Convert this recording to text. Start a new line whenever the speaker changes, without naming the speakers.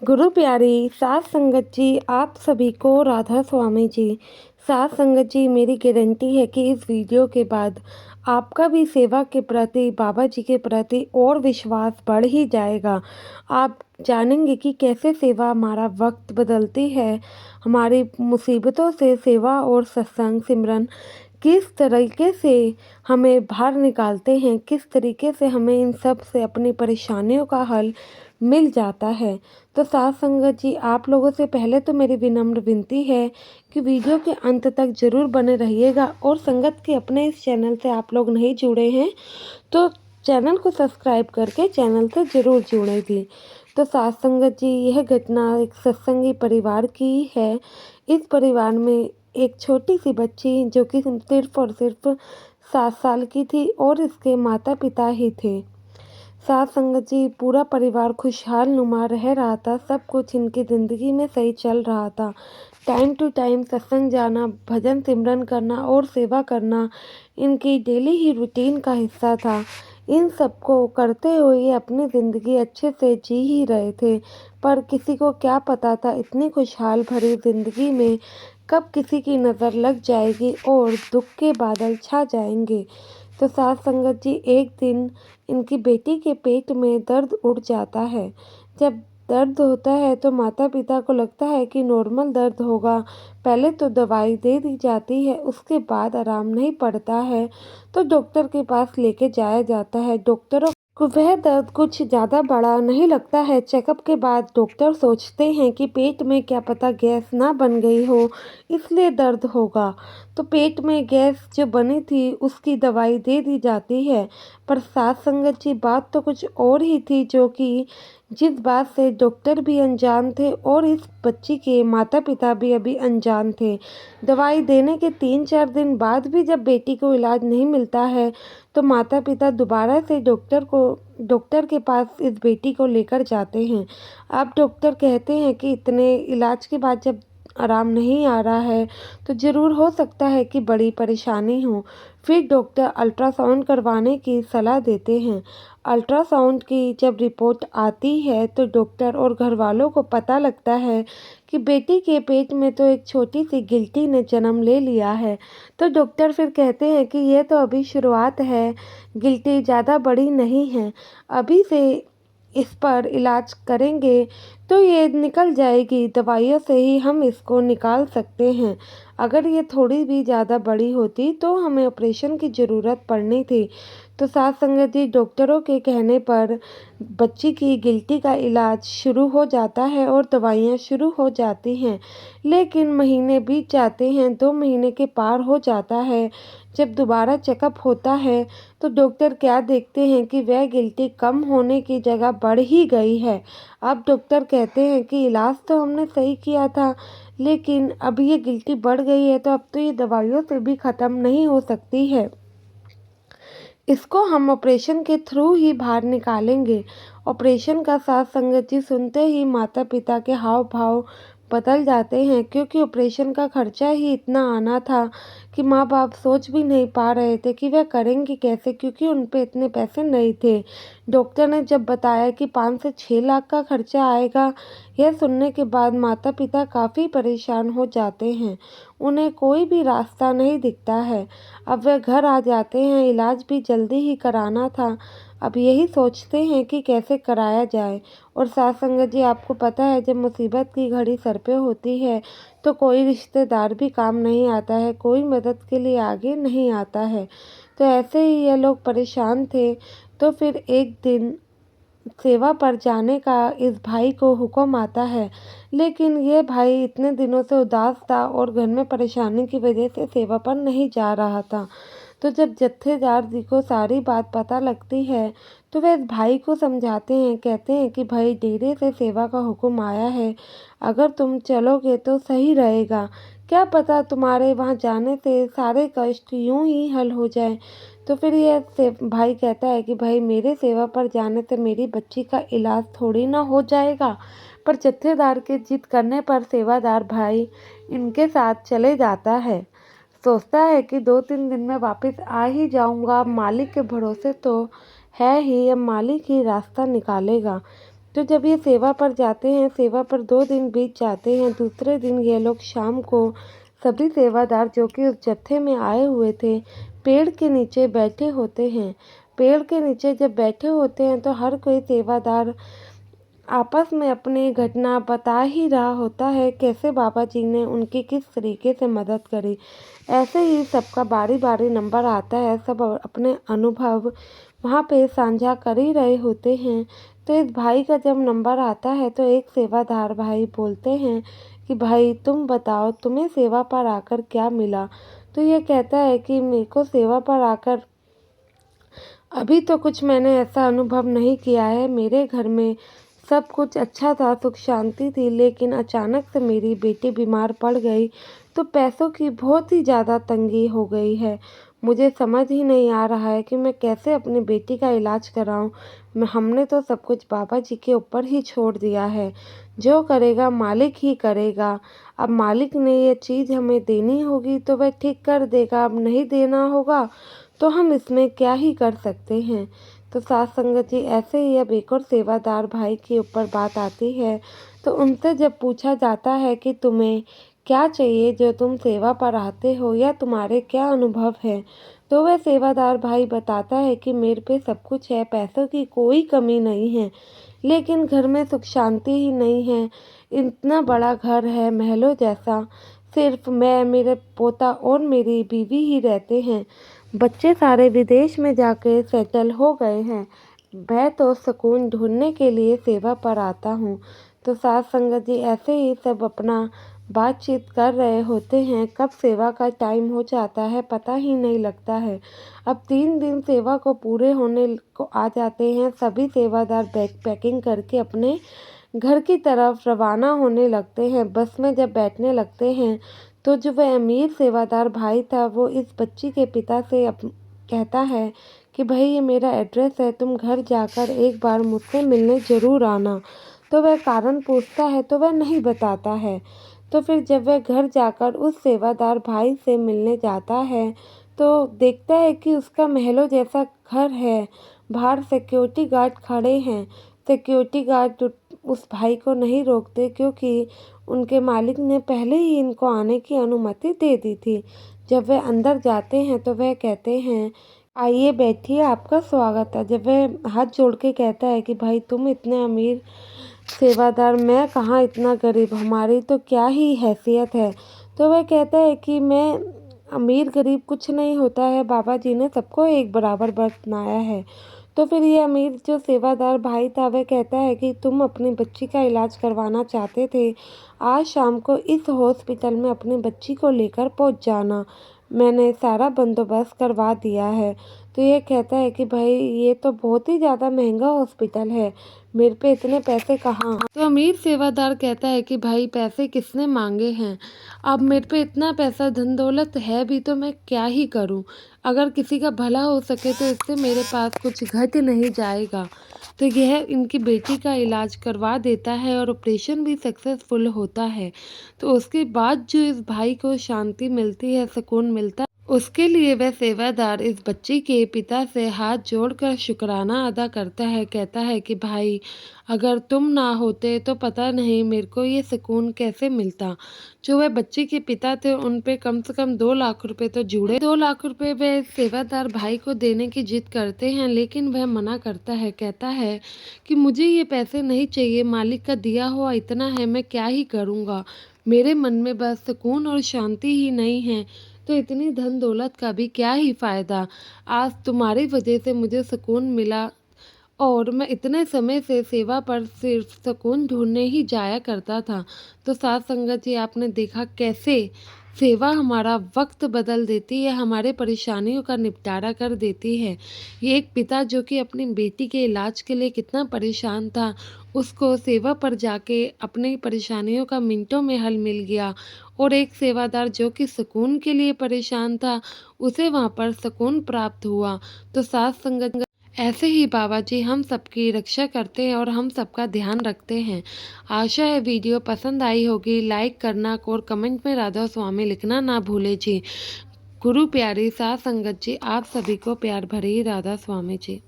गुरु प्यारी सात संगत जी, आप सभी को राधा स्वामी जी। सात संगत जी, मेरी गारंटी है कि इस वीडियो के बाद आपका भी सेवा के प्रति, बाबा जी के प्रति और विश्वास बढ़ ही जाएगा। आप जानेंगे कि कैसे सेवा हमारा वक्त बदलती है, हमारी मुसीबतों से सेवा और सत्संग सिमरन किस तरीके से हमें बाहर निकालते हैं, किस तरीके से हमें इन सब से अपनी परेशानियों का हल मिल जाता है। तो साथ संगत जी, आप लोगों से पहले तो मेरी विनम्र विनती है कि वीडियो के अंत तक ज़रूर बने रहिएगा, और संगत के अपने इस चैनल से आप लोग नहीं जुड़े हैं तो चैनल को सब्सक्राइब करके चैनल से ज़रूर जुड़े भी। तो साथ संगत जी, यह घटना एक सत्संगी परिवार की है। इस परिवार में एक छोटी सी बच्ची जो कि सिर्फ और सिर्फ 7 साल की थी, और इसके माता पिता ही थे। साथ संगत जी, पूरा परिवार खुशहाल नुमा रह रहा था, सब कुछ इनकी ज़िंदगी में सही चल रहा था। टाइम टू टाइम सत्संग जाना, भजन सिमरन करना और सेवा करना इनकी डेली ही रूटीन का हिस्सा था। इन सब को करते हुए ये अपनी ज़िंदगी अच्छे से जी ही रहे थे, पर किसी को क्या पता था इतनी खुशहाल भरी ज़िंदगी में कब किसी की नज़र लग जाएगी और दुख के बादल छा जाएंगे। तो साथ संगत जी, एक दिन इनकी बेटी के पेट में दर्द उठ जाता है। जब दर्द होता है तो माता पिता को लगता है कि नॉर्मल दर्द होगा। पहले तो दवाई दे दी जाती है, उसके बाद आराम नहीं पड़ता है तो डॉक्टर के पास लेके जाया जाता है। डॉक्टरों को वह दर्द कुछ ज़्यादा बड़ा नहीं लगता है। चेकअप के बाद डॉक्टर सोचते हैं कि पेट में क्या पता गैस ना बन गई हो, इसलिए दर्द होगा। तो पेट में गैस जो बनी थी उसकी दवाई दे दी जाती है। पर साथ संगत जी, बात तो कुछ और ही थी, जो कि जिस बात से डॉक्टर भी अनजान थे और इस बच्ची के माता पिता भी अभी अनजान थे। दवाई देने के 3-4 दिन बाद भी जब बेटी को इलाज नहीं मिलता है तो माता पिता दोबारा से डॉक्टर के पास इस बेटी को लेकर जाते हैं। अब डॉक्टर कहते हैं कि इतने इलाज के बाद जब आराम नहीं आ रहा है तो ज़रूर हो सकता है कि बड़ी परेशानी हो। फिर डॉक्टर अल्ट्रासाउंड करवाने की सलाह देते हैं। अल्ट्रासाउंड की जब रिपोर्ट आती है तो डॉक्टर और घर वालों को पता लगता है कि बेटी के पेट में तो एक छोटी सी गिल्टी ने जन्म ले लिया है। तो डॉक्टर फिर कहते हैं कि यह तो अभी शुरुआत है, गिल्टी ज़्यादा बड़ी नहीं है, अभी से इस पर इलाज करेंगे तो ये निकल जाएगी, दवाइयों से ही हम इसको निकाल सकते हैं। अगर ये थोड़ी भी ज़्यादा बड़ी होती तो हमें ऑपरेशन की ज़रूरत पड़नी थी। तो साथ संगत जी, डॉक्टरों के कहने पर बच्ची की गिल्टी का इलाज शुरू हो जाता है और दवाइयाँ शुरू हो जाती हैं। लेकिन महीने बीत जाते हैं, 2 महीने के पार हो जाता है। जब दोबारा चेकअप होता है तो डॉक्टर क्या देखते हैं कि वह गिल्टी कम होने की जगह बढ़ ही गई है। अब डॉक्टर कहते हैं कि इलाज तो हमने सही किया था, लेकिन अब ये गिल्टी बढ़ गई है तो अब तो ये दवाइयों से भी ख़त्म नहीं हो सकती है। इसको हम ऑपरेशन के थ्रू ही बाहर निकालेंगे। ऑपरेशन का साथ संगत जी सुनते ही माता पिता के हाव भाव बदल जाते हैं, क्योंकि ऑपरेशन का खर्चा ही इतना आना था कि माँ बाप सोच भी नहीं पा रहे थे कि वह करेंगे कैसे, क्योंकि उन पे इतने पैसे नहीं थे। डॉक्टर ने जब बताया कि 5 से 6 लाख का खर्चा आएगा, यह सुनने के बाद माता पिता काफ़ी परेशान हो जाते हैं। उन्हें कोई भी रास्ता नहीं दिखता है। अब वह घर आ जाते हैं, इलाज भी जल्दी ही कराना था। अब यही सोचते हैं कि कैसे कराया जाए। और साथ संगत जी, आपको पता है जब मुसीबत की घड़ी सर पे होती है तो कोई रिश्तेदार भी काम नहीं आता है, कोई मदद के लिए आगे नहीं आता है। तो ऐसे ही ये लोग परेशान थे। तो फिर एक दिन सेवा पर जाने का इस भाई को हुक्म आता है, लेकिन ये भाई इतने दिनों से उदास था और घर में परेशानी की वजह से सेवा पर नहीं जा रहा था। तो जब जत्थेदार जी को सारी बात पता लगती है तो वे इस भाई को समझाते हैं, कहते हैं कि भाई, डेरे से सेवा का हुक्म आया है, अगर तुम चलोगे तो सही रहेगा। क्या पता तुम्हारे वहाँ जाने से सारे कष्ट यूं ही हल हो जाए। तो फिर ये भाई कहता है कि भाई, मेरे सेवा पर जाने से मेरी बच्ची का इलाज थोड़ी ना हो जाएगा। पर जत्थेदार के जिद करने पर सेवादार भाई इनके साथ चले जाता है। सोचता है कि 2-3 दिन में वापस आ ही जाऊंगा, मालिक के भरोसे तो है ही, अब मालिक ही रास्ता निकालेगा। तो जब ये सेवा पर जाते हैं, सेवा पर 2 दिन बीत जाते हैं। दूसरे दिन ये लोग शाम को सभी सेवादार जो कि उस जत्थे में आए हुए थे, पेड़ के नीचे बैठे होते हैं। पेड़ के नीचे जब बैठे होते हैं तो हर कोई सेवादार आपस में अपनी घटना बता ही रहा होता है, कैसे बाबा जी ने उनकी किस तरीके से मदद करी। ऐसे ही सबका बारी-बारी नंबर आता है, सब अपने अनुभव वहाँ पे साझा कर ही रहे होते हैं। तो इस भाई का जब नंबर आता है तो एक सेवादार भाई बोलते हैं कि भाई तुम बताओ, तुम्हें सेवा पर आकर क्या मिला? तो ये कहता है कि मेरे को सेवा पर आकर अभी तो कुछ मैंने ऐसा अनुभव नहीं किया है। मेरे घर में सब कुछ अच्छा था, सुख शांति थी, लेकिन अचानक से मेरी बेटी बीमार पड़ गई, तो पैसों की बहुत ही ज़्यादा तंगी हो गई है। मुझे समझ ही नहीं आ रहा है कि मैं कैसे अपनी बेटी का इलाज कराऊं। हमने तो सब कुछ बाबा जी के ऊपर ही छोड़ दिया है। जो करेगा मालिक ही करेगा। अब मालिक ने ये चीज़ हमें देनी होगी तो वह ठीक कर देगा, अब नहीं देना होगा तो हम इसमें क्या ही कर सकते हैं। तो साथ संगत जी, ऐसे ही अब एक और सेवादार भाई के ऊपर बात आती है। तो उनसे जब पूछा जाता है कि तुम्हें क्या चाहिए जो तुम सेवा पर आते हो, या तुम्हारे क्या अनुभव है, तो वह सेवादार भाई बताता है कि मेरे पे सब कुछ है, पैसों की कोई कमी नहीं है, लेकिन घर में सुख शांति ही नहीं है। इतना बड़ा घर है महलों जैसा, सिर्फ मैं, मेरे पोता और मेरी बीवी ही रहते हैं। बच्चे सारे विदेश में जाके सेटल हो गए हैं। मैं तो सुकून ढूंढने के लिए सेवा पर आता हूँ। तो साथ संगत जी, ऐसे ही सब अपना बातचीत कर रहे होते हैं। कब सेवा का टाइम हो जाता है पता ही नहीं लगता है। अब 3 दिन सेवा को पूरे होने को आ जाते हैं। सभी सेवादार बैग पैकिंग करके अपने घर की तरफ रवाना होने लगते हैं। बस में जब बैठने लगते हैं तो जो वह अमीर सेवादार भाई था, वो इस बच्ची के पिता से कहता है कि भाई ये मेरा एड्रेस है, तुम घर जाकर एक बार मुझसे मिलने ज़रूर आना। तो वह कारण पूछता है तो वह नहीं बताता है। तो फिर जब वह घर जाकर उस सेवादार भाई से मिलने जाता है तो देखता है कि उसका महलों जैसा घर है। बाहर सिक्योरिटी गार्ड खड़े हैं। सिक्योरिटी गार्ड उस भाई को नहीं रोकते, क्योंकि उनके मालिक ने पहले ही इनको आने की अनुमति दे दी थी। जब वह अंदर जाते हैं तो वह कहते हैं, आइए बैठिए, आपका स्वागत है। जब वह हाथ जोड़ के कहता है कि भाई तुम इतने अमीर सेवादार, मैं कहाँ इतना गरीब, हमारी तो क्या ही हैसियत है। तो वह कहता है कि मैं अमीर गरीब कुछ नहीं होता है, बाबा जी ने सबको एक बराबर बनाया है। तो फिर ये अमीर जो सेवादार भाई था वह कहता है कि तुम अपनी बच्ची का इलाज करवाना चाहते थे, आज शाम को इस हॉस्पिटल में अपनी बच्ची को लेकर पहुंच जाना, मैंने सारा बंदोबस्त करवा दिया है। तो ये कहता है कि भाई ये तो बहुत ही ज़्यादा महंगा हॉस्पिटल है, मेरे पे इतने पैसे कहाँ। तो अमीर सेवादार कहता है कि भाई पैसे किसने मांगे हैं, अब मेरे पे इतना पैसा धन दौलत है भी तो मैं क्या ही करूं। अगर किसी का भला हो सके तो इससे मेरे पास कुछ घट नहीं जाएगा। तो यह इनकी बेटी का इलाज करवा देता है और ऑपरेशन भी सक्सेसफुल होता है। तो उसके बाद जो इस भाई को शांति मिलती है, सुकून मिलता है, उसके लिए वह सेवादार इस बच्ची के पिता से हाथ जोड़कर शुक्राना अदा करता है। कहता है कि भाई अगर तुम ना होते तो पता नहीं मेरे को ये सुकून कैसे मिलता। जो वह बच्ची के पिता थे उन पे कम से कम 2 लाख रुपए तो जुड़े। 2 लाख रुपए वह सेवादार भाई को देने की जिद करते हैं, लेकिन वह मना करता है। कहता है कि मुझे ये पैसे नहीं चाहिए, मालिक का दिया हुआ इतना है, मैं क्या ही करूँगा। मेरे मन में बस सुकून और शांति ही नहीं है, तो इतनी धन दौलत का भी क्या ही फ़ायदा। आज तुम्हारी वजह से मुझे सुकून मिला, और मैं इतने समय से सेवा पर सिर्फ सुकून ढूंढने ही जाया करता था। तो साथ संगत जी, आपने देखा कैसे सेवा हमारा वक्त बदल देती है, हमारे परेशानियों का निपटारा कर देती है। ये एक पिता जो कि अपनी बेटी के इलाज के लिए कितना परेशान था, उसको सेवा पर जाके अपनी परेशानियों का मिनटों में हल मिल गया। और एक सेवादार जो कि सुकून के लिए परेशान था, उसे वहाँ पर सुकून प्राप्त हुआ। तो साथ संगत, ऐसे ही बाबा जी हम सबकी रक्षा करते हैं और हम सबका ध्यान रखते हैं। आशा है वीडियो पसंद आई होगी। लाइक करना और कमेंट में राधा स्वामी लिखना ना भूले जी। गुरु प्यारी साथ संगत जी, आप सभी को प्यार भरी राधा स्वामी जी।